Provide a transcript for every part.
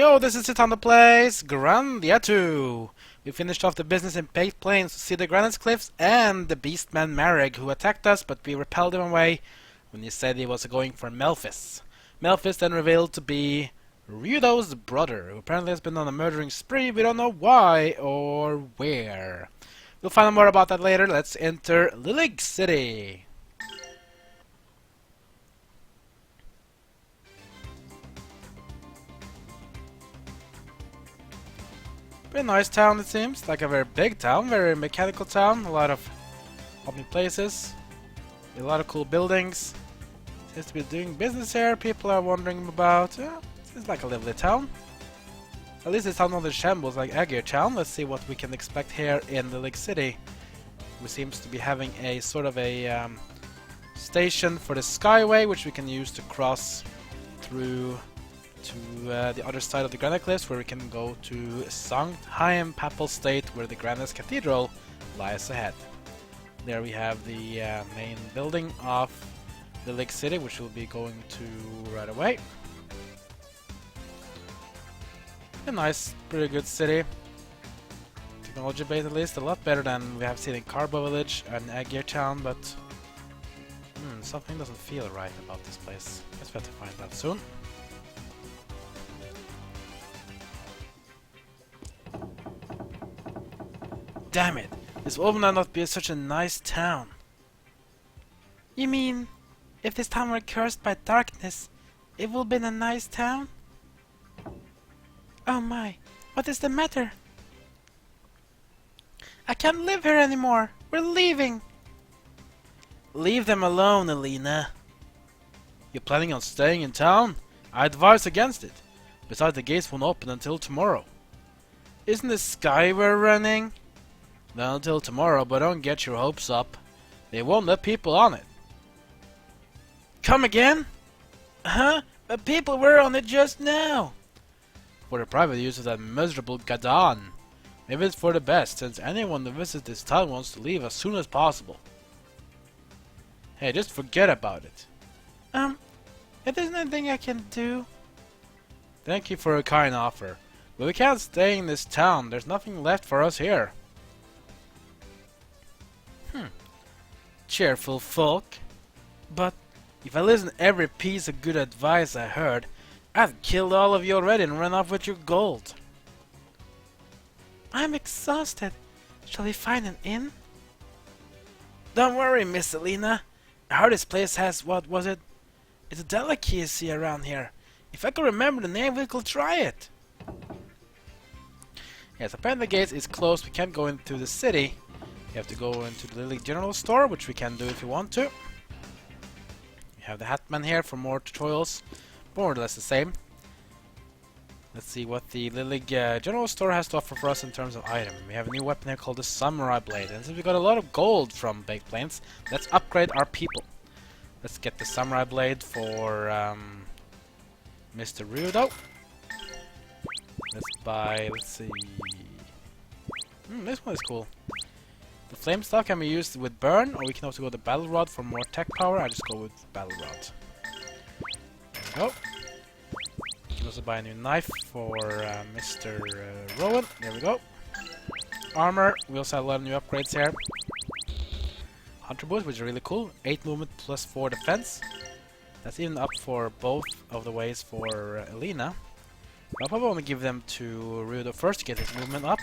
Yo, this is it on the place, Grandia 2. We finished off the business in Baked Plains to see the Granite Cliffs and the beastman Mareg, who attacked us, but we repelled him away when he said he was going for Melfice. Melfice then revealed to be Ryudo's brother, who apparently has been on a murdering spree. We don't know why or where. We'll find out more about that later. Let's enter Liligue City. Pretty nice town, it seems. Like a very big town, very mechanical town. A lot of open places, a lot of cool buildings. Seems to be doing business here. People are wondering about. It's like a lively town. At least it's not another shambles like Agir town. Let's see what we can expect here in Liligue City. We seems to be having a sort of a station for the Skyway, which we can use to cross through to the other side of the Granite Cliffs, where we can go to Sankt Haim Papal State, where the Granite Cathedral lies ahead. There we have the main building of Liligue City, which we'll be going to right away. A nice, pretty good city. Technology base at least, a lot better than we have seen in Carbo Village and Agir Town, but something doesn't feel right about this place. Guess we have to find out soon. Damn it! This will not be such a nice town. You mean, if this town were cursed by darkness, it will be a nice town? Oh my, what is the matter? I can't live here anymore. We're leaving. Leave them alone, Elena. You're planning on staying in town? I advise against it. Besides, the gates won't open until tomorrow. Isn't the Skyway running? Not until tomorrow, but don't get your hopes up. They won't let people on it. Come again? Huh? But people were on it just now. For the private use of that miserable Gadan. Maybe it's for the best, since anyone who visits this town wants to leave as soon as possible. Hey, just forget about it. If there's anything I can do. Thank you for a kind offer. But we can't stay in this town. There's nothing left for us here. Cheerful folk. But if I listen to every piece of good advice I heard, I'd kill all of you already and run off with your gold. I'm exhausted. Shall we find an inn? Don't worry, Miss Elena. I heard this place has, what was it? It's a delicacy around here. If I could remember the name, we could try it. Yes, apparently the gate is closed. We can't go into the city. You have to go into the Liligue General Store, which we can do if you want to. We have the Hatman here for more tutorials. More or less the same. Let's see what the Liligue General Store has to offer for us in terms of item. We have a new weapon here called the Samurai Blade. And since we got a lot of gold from Baked Plains, let's upgrade our people. Let's get the Samurai Blade for Mr. Ryudo. Let's buy, let's see. This one is cool. The flame stuff can be used with burn, or we can also go to Battle Rod for more tech power. I just go with Battle Rod. There we go. We can also buy a new knife for Mr. Rowan. There we go. Armor. We also have a lot of new upgrades here. Hunter Boots, which is really cool. 8 movement plus 4 defense. That's even up for both of the ways for Elena. I'll probably want to give them to Ryudo first to get his movement up.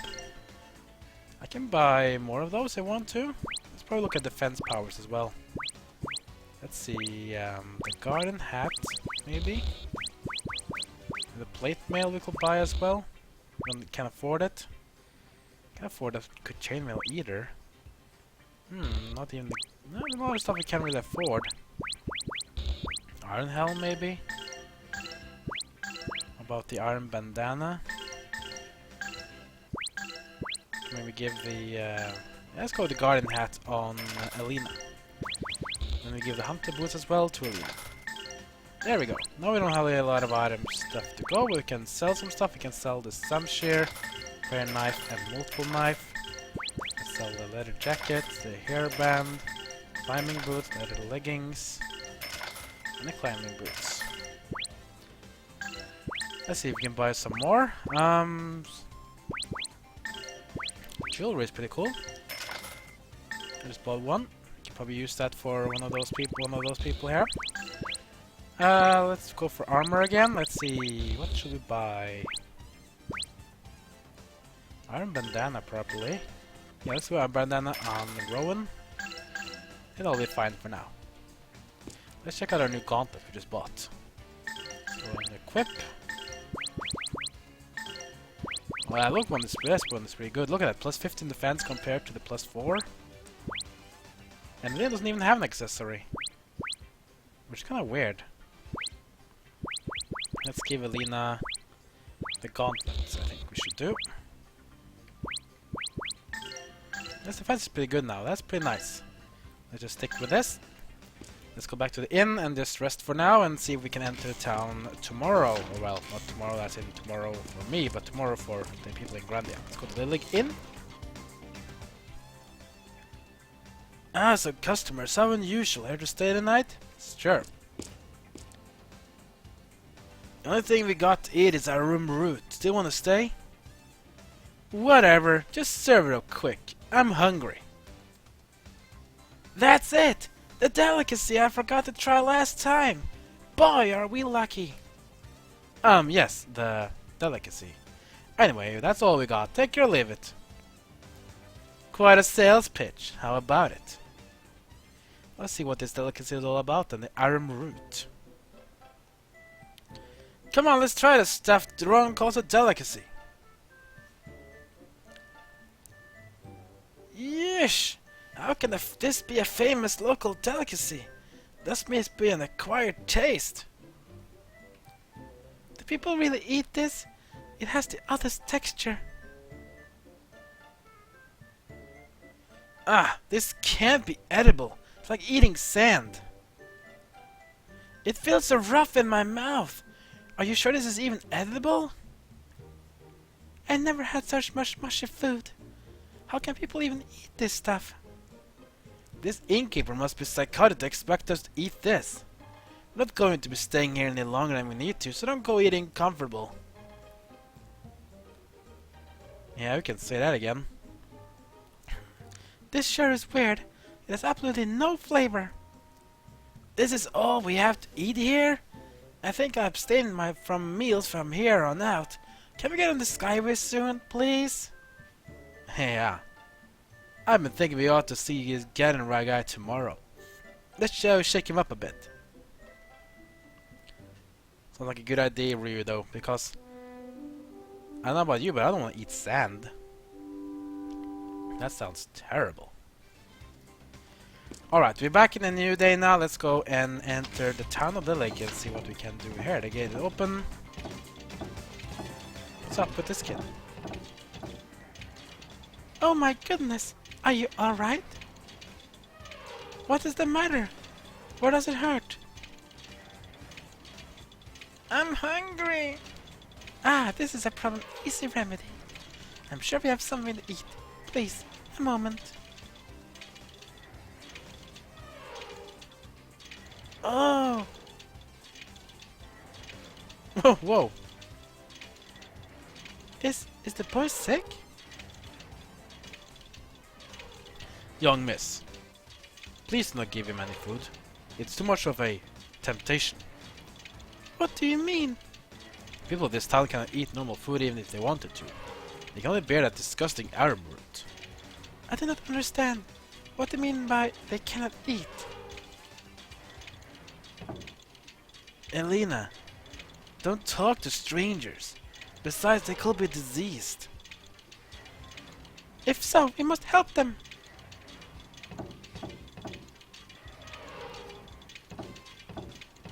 I can buy more of those if I want to. Let's probably look at defense powers as well. Let's see, the garden hat, maybe. The plate mail we could buy as well. Can't afford it. Can't afford a good chainmail either. Not even the... No, there's a lot of stuff we can't really afford. Iron helm, maybe? How about the iron bandana? Maybe give the... let's go with the garden hat on Elena. Then we give the hunter boots as well to Elena. There we go. Now we don't have a lot of item stuff to go. We can sell some stuff. We can sell the Samshir, prayer knife, and multiple knife. Let's sell the leather jacket, the hairband, climbing boots, leather leggings, and the climbing boots. Let's see if we can buy some more. Jewelry is pretty cool. I just bought one. Can probably use that for one of those people here. Let's go for armor again. Let's see, what should we buy? Iron bandana probably. Yeah, let's go iron bandana on Rowan. It'll be fine for now. Let's check out our new gauntlet we just bought. So equip. Well, look, this one is pretty good. Look at that, plus 15 defense compared to the plus 4. And Elena doesn't even have an accessory. Which is kind of weird. Let's give Elena the gauntlets, I think we should do. This defense is pretty good now, that's pretty nice. Let's just stick with this. Let's go back to the inn and just rest for now and see if we can enter the town tomorrow. Or well, not tomorrow, that's in tomorrow for me, but tomorrow for the people in Grandia. Let's go to the Liligue Inn. Ah, so customers, how unusual. Here to stay the night? Sure. The only thing we got to eat is our room root. Still want to stay? Whatever, just serve it up quick. I'm hungry. That's it! The delicacy I forgot to try last time! Boy, are we lucky! Yes, the delicacy. Anyway, that's all we got. Take it or leave it. Quite a sales pitch. How about it? Let's see what this delicacy is all about then. The arum root. Come on, let's try the stuff Ron calls a delicacy. Yeesh! How can this be a famous local delicacy? This must be an acquired taste. Do people really eat this? It has the oddest texture. Ah, this can't be edible. It's like eating sand. It feels so rough in my mouth. Are you sure this is even edible? I never had such much mushy food. How can people even eat this stuff? This innkeeper must be psychotic to expect us to eat this. We're not going to be staying here any longer than we need to, so don't go eating comfortable. Yeah, we can say that again. This sure is weird. It has absolutely no flavor. This is all we have to eat here? I think I'll abstain from meals from here on out. Can we get on the Skyway soon, please? Yeah. I've been thinking we ought to see his Gadan guy tomorrow. Let's shake him up a bit. Sounds like a good idea, Ryudo, because I don't know about you, but I don't want to eat sand. That sounds terrible. Alright, we're back in a new day now. Let's go and enter the town of Liligue and see what we can do here. The gate is open. What's up with this kid? Oh my goodness! Are you alright? What is the matter? Where does it hurt? I'm hungry! Ah, this is a problem. Easy remedy. I'm sure we have something to eat. Please, a moment. Oh! Whoa, whoa! Is the boy sick? Young miss, please do not give him any food. It's too much of a temptation. What do you mean? People of this town cannot eat normal food even if they wanted to. They can only bear that disgusting arum root. I do not understand. What do you mean by they cannot eat? Elena, don't talk to strangers. Besides, they could be diseased. If so, we must help them.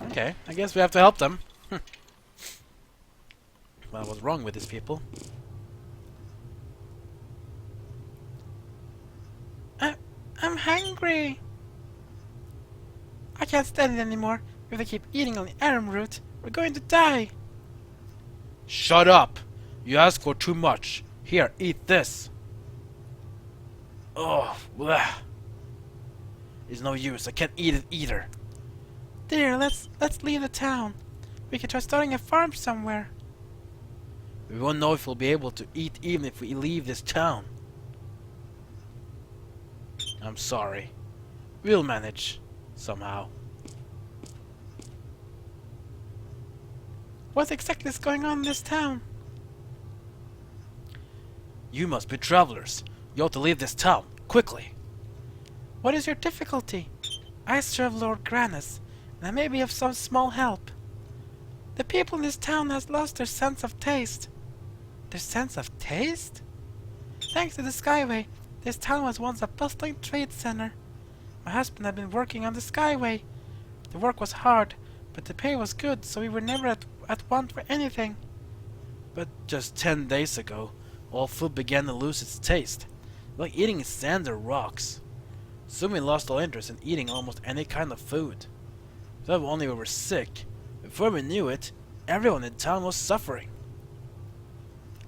Okay, I guess we have to help them. Well, what's wrong with these people? I'm hungry. I can't stand it anymore. If they keep eating on the arum root, we're going to die. Shut up! You ask for too much. Here, eat this. Oh, bleh. It's no use. I can't eat it either. Dear, let's leave the town. We can try starting a farm somewhere. We won't know if we'll be able to eat even if we leave this town. I'm sorry. We'll manage. Somehow. What exactly is going on in this town? You must be travelers. You ought to leave this town, quickly. What is your difficulty? I serve Lord Granus, and I may be of some small help. The people in this town has lost their sense of taste. Their sense of taste? Thanks to the Skyway, this town was once a bustling trade center. My husband had been working on the Skyway. The work was hard, but the pay was good, so we were never at want for anything. But just 10 days ago, all food began to lose its taste, like eating sand or rocks. Soon we lost all interest in eating almost any kind of food. Not only were we sick, before we knew it, everyone in town was suffering.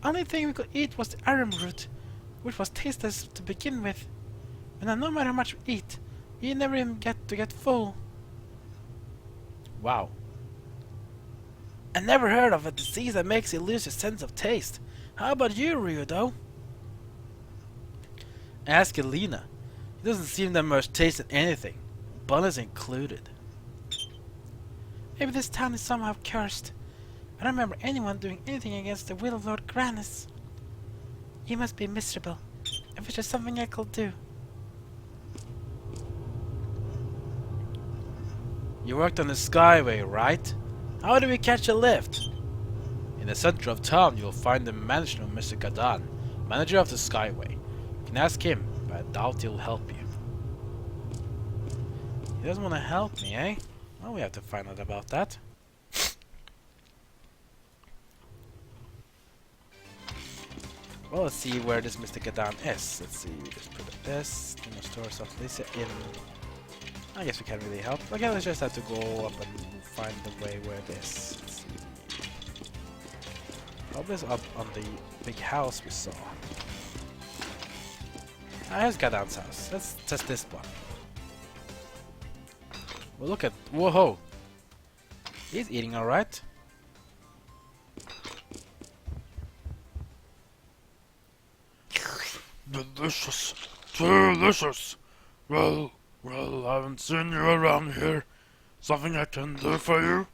Only thing we could eat was the arrowroot, which was tasteless to begin with. And no matter how much we eat, we never even get full. Wow. I never heard of a disease that makes you lose your sense of taste. How about you, Ryudo? Ask Elena. It doesn't seem that much taste in anything, bun is included. Maybe this town is somehow cursed. I don't remember anyone doing anything against the will of Lord Granus. You must be miserable. I wish there's something I could do. You worked on the Skyway, right? How do we catch a lift? In the center of town, you'll find the mansion of Mr. Gadan, manager of the Skyway. You can ask him, but I doubt he'll help you. He doesn't want to help me, eh? Well, we have to find out about that. Well, let's see where this Mr. Gadan is. Let's see, just put this in the stores of Lisa in. I guess we can't really help. Okay, let's just have to go up and find the way where it is. Let's see. Probably it's up on the big house we saw. Ah, here's Gadan's house. Let's test this one. Well, look at... Whoa! He's eating alright. Delicious. Delicious. Well, I haven't seen you around here. Something I can do for you?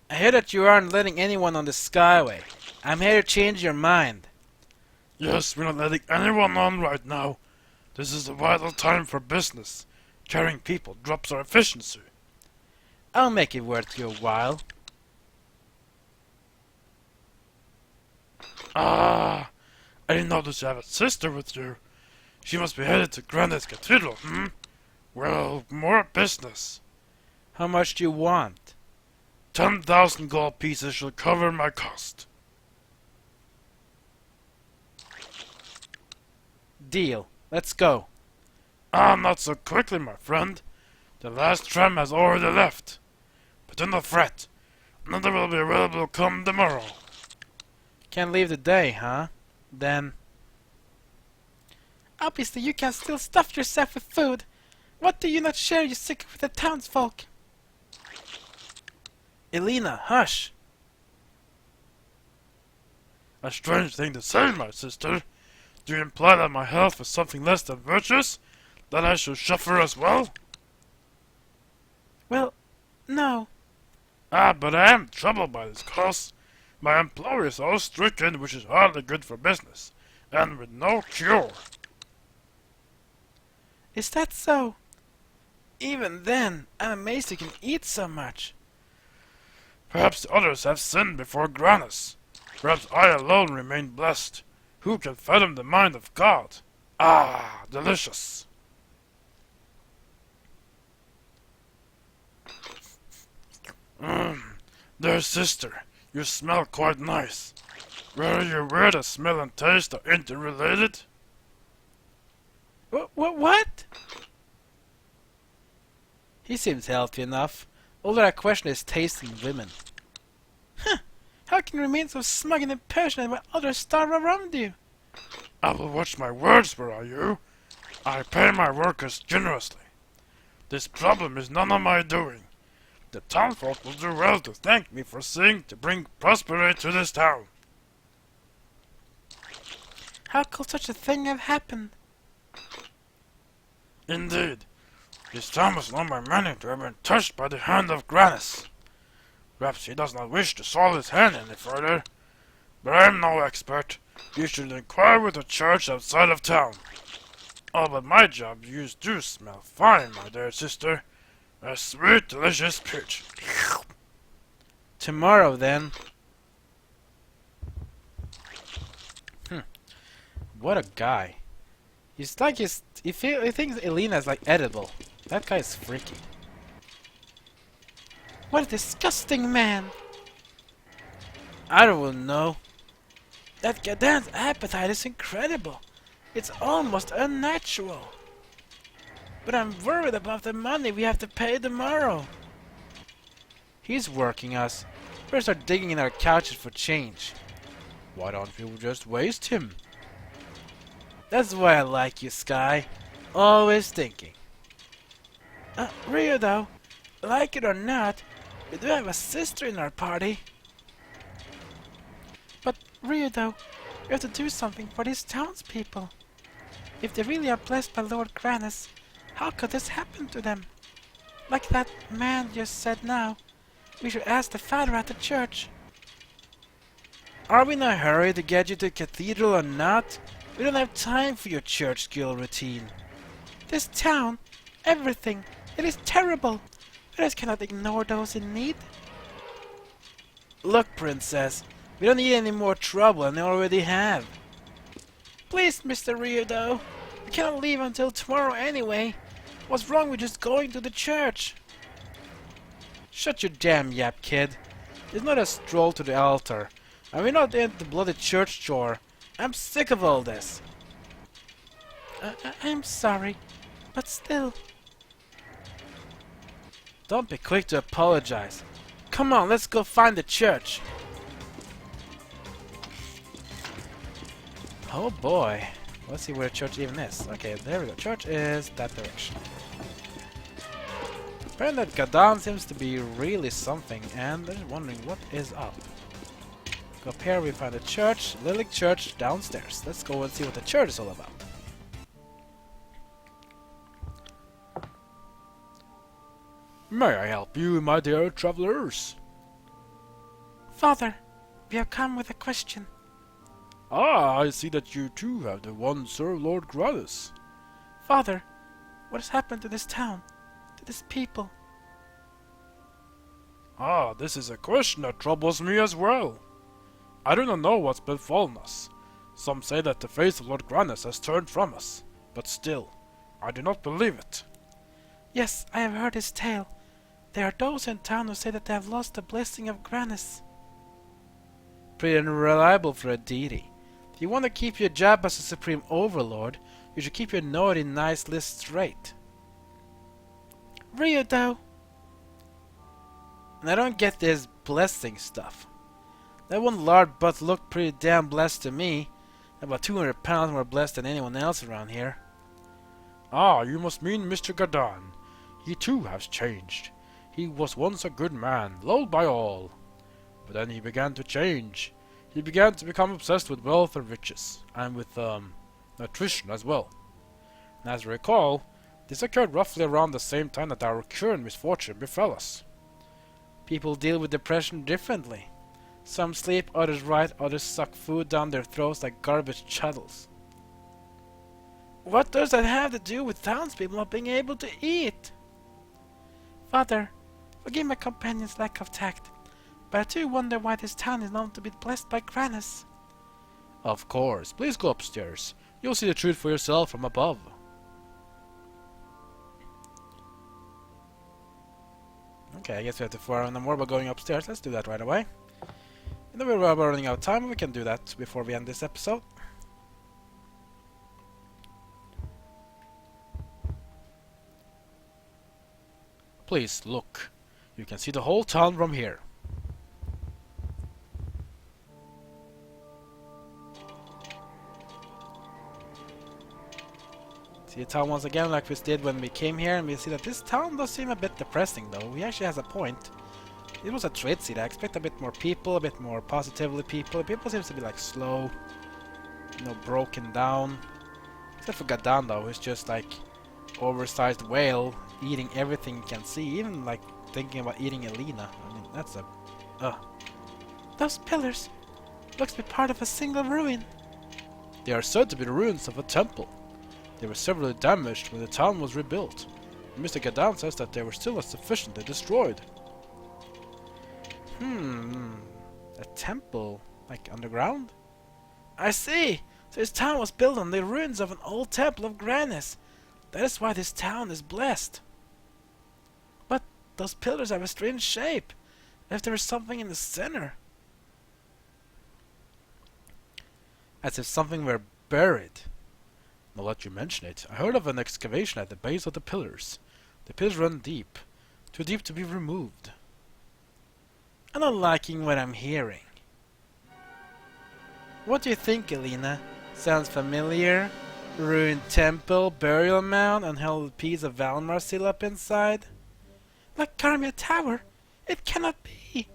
I hear that you aren't letting anyone on the Skyway. I'm here to change your mind. Yes, we're not letting anyone on right now. This is a vital time for business. Carrying people drops our efficiency. I'll make it worth your while. Ah, I didn't notice you have a sister with you. She must be headed to Grandia's cathedral, Well, more business. How much do you want? 10,000 gold pieces should cover my cost. Deal. Let's go. Ah, not so quickly, my friend. The last tram has already left. But do not fret. Another will be available come tomorrow. Can't leave today, huh? Then... Obviously you can still stuff yourself with food. What do you not share your secret with the townsfolk? Elena, hush! A strange thing to say, my sister. Do you imply that my health is something less than virtuous? That I should suffer as well? Well, no. Ah, but I am troubled by this cause. My employer is so stricken, which is hardly good for business, and with no cure. Is that so? Even then, I'm amazed you can eat so much. Perhaps the others have sinned before Granus. Perhaps I alone remain blessed. Who can fathom the mind of God? Ah, delicious. Dear sister, you smell quite nice. Were you aware that smell and taste are interrelated? What? He seems healthy enough. All that I question is taste in women. Huh! How can you remain so smug and impatient while others starve around you? I will watch my words, where are you? I pay my workers generously. This problem is none of my doing. The townsfolk will do well to thank me for seeing to bring prosperity to this town. How could such a thing have happened? Indeed, this town was known by many to have been touched by the hand of Grannis. Perhaps he does not wish to soil his hand any further, but I am no expert. You should inquire with the church outside of town. Oh, but my job, you do smell fine, my dear sister. A sweet, delicious peach. Tomorrow, then. What a guy. He thinks Elena is like edible. That guy is freaky. What a disgusting man! I don't know. That Gadan's appetite is incredible. It's almost unnatural. But I'm worried about the money we have to pay tomorrow. He's working us. We'll start digging in our couches for change. Why don't we just waste him? That's why I like you, Sky. Always thinking. Ryudo, like it or not, we do have a sister in our party. But, Ryudo, we have to do something for these townspeople. If they really are blessed by Lord Grannis, how could this happen to them? Like that man just said now, we should ask the father at the church. Are we in a hurry to get you to the cathedral or not? We don't have time for your church school routine. This town, everything, it is terrible. We just cannot ignore those in need. Look, Princess, we don't need any more trouble than we already have. Please, Mr. Ryudo, we cannot leave until tomorrow anyway. What's wrong with just going to the church? Shut your damn yap, kid. It's not a stroll to the altar, and we're not in the bloody church chore. I'm sick of all this. I'm sorry, but still. Don't be quick to apologize. Come on, let's go find the church. Oh boy. Let's see where the church even is. Okay, there we go. Church is that direction. Apparently that Gadan seems to be really something, and I'm just wondering what is up. Go up here, we find a church, Liligue Church downstairs. Let's go and see what the church is all about. May I help you, my dear travelers? Father, we have come with a question. Ah, I see that you too have the one serve Lord Grannis. Father, what has happened to this town? To this people? Ah, this is a question that troubles me as well. I do not know what's befallen us. Some say that the face of Lord Grannis has turned from us, but still, I do not believe it. Yes, I have heard his tale. There are those in town who say that they have lost the blessing of Grannis. Pretty unreliable for a deity. If you want to keep your job as a supreme overlord, you should keep your naughty nice list straight. Ryudo! And I don't get this blessing stuff. That one lard butt looked pretty damn blessed to me. About 200 pounds more blessed than anyone else around here. Ah, you must mean Mr. Gadan. He too has changed. He was once a good man, loved by all. But then he began to change. He began to become obsessed with wealth and riches, and with nutrition as well. And as I recall, this occurred roughly around the same time that our current misfortune befell us. People deal with depression differently. Some sleep, others write, others suck food down their throats like garbage chuddles. What does that have to do with townspeople not being able to eat? Father, forgive my companion's lack of tact, but I too wonder why this town is known to be blessed by Grannis. Of course, please go upstairs. You'll see the truth for yourself from above. Okay, I guess we have to forewarn them more about going upstairs. Let's do that right away. You know we're running out of time, we can do that before we end this episode. Please, look. You can see the whole town from here. See the town once again like we did when we came here, and we see that this town does seem a bit depressing though. He actually has a point. It was a trade city. I expect a bit more people, a bit more positively people. People seems to be like slow, you know, broken down. Except for Gadan though, who's just like oversized whale eating everything you can see, even like thinking about eating Elena. I mean, that's a... Those pillars looks to be part of a single ruin. They are said to be the ruins of a temple. They were severely damaged when the town was rebuilt. Mr. Gadan says that they were still not sufficiently destroyed. A temple? Like underground? I see! So this town was built on the ruins of an old temple of Granis. That is why this town is blessed. But those pillars have a strange shape. If there is something in the center. As if something were buried. Now that you mention it, I heard of an excavation at the base of the pillars. The pillars run deep. Too deep to be removed. I'm not liking what I'm hearing. What do you think, Elena? Sounds familiar? Ruined temple, burial mound, unheld piece of Valmar still up inside? Like Carmia Tower? It cannot be!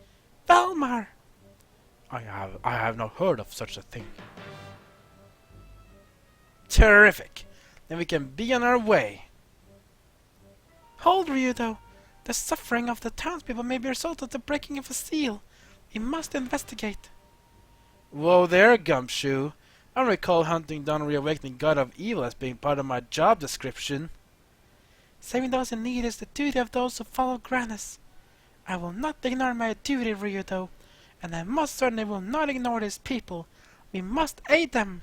Valmar! I have not heard of such a thing. Terrific! Then we can be on our way. Hold, Ryudo! The suffering of the townspeople may be a result of the breaking of a seal. We must investigate. Whoa there, Gumshoe. I don't recall hunting down a reawakening god of evil as being part of my job description. Saving those in need is the duty of those who follow Granis. I will not ignore my duty, Ryudo, and I most certainly will not ignore these people. We must aid them.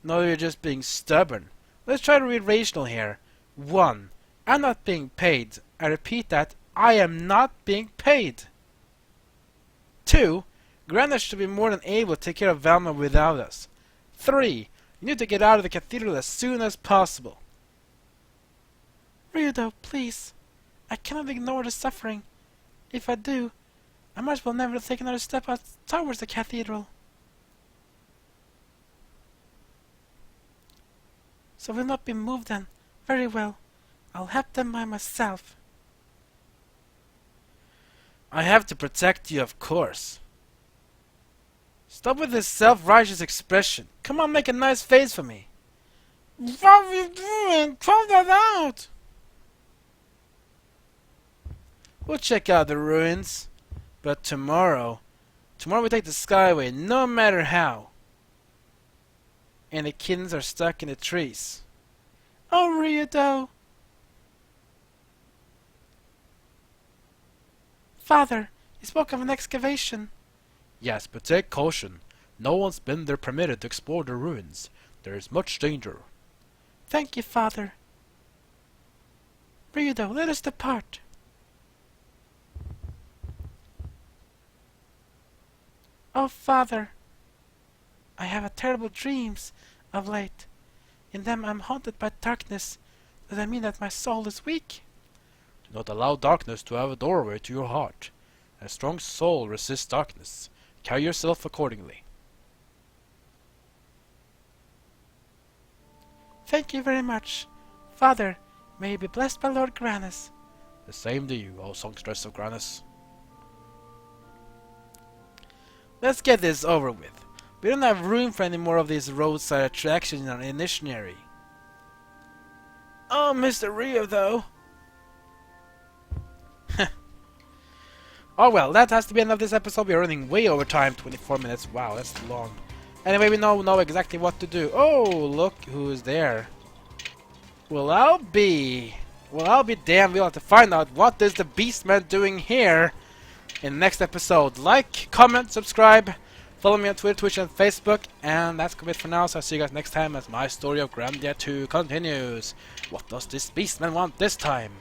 No, you're just being stubborn. Let's try to be rational here. 1. I'm not being paid. I repeat that, I am not being paid. 2. Grandia should be more than able to take care of Valma without us. 3. You need to get out of the cathedral as soon as possible. Ryudo, please. I cannot ignore the suffering. If I do, I might as well never take another step out towards the cathedral. So will not be moved then. Very well. I'll help them by myself. I have to protect you, of course. Stop with this self-righteous expression. Come on, make a nice face for me. What are you doing? Throw that out! We'll check out the ruins. But tomorrow we take the Skyway, no matter how. And the kittens are stuck in the trees. Oh, Ryudo! Father, you spoke of an excavation. Yes, but take caution. No one's been there permitted to explore the ruins. There is much danger. Thank you, Father. Ryudo, let us depart. Oh, Father, I have terrible dreams of late. In them I am haunted by darkness. Does that mean that my soul is weak? Do not allow darkness to have a doorway to your heart. A strong soul resists darkness. Carry yourself accordingly. Thank you very much. Father, may you be blessed by Lord Granis. The same to you, O songstress of Granis. Let's get this over with. We don't have room for any more of these roadside attractions in our initiatory. Oh, Mr. Rio, though. Oh well, that has to be enough of this episode. We are running way over time, 24 minutes. Wow, that's long. Anyway, we know exactly what to do. Oh, look who's there. Well, I'll be damned. We'll have to find out what is the Beastman doing here in the next episode. Like, comment, subscribe, follow me on Twitter, Twitch, and Facebook. And that's it for now. So I'll see you guys next time as my story of Grandia 2 continues. What does this Beastman want this time?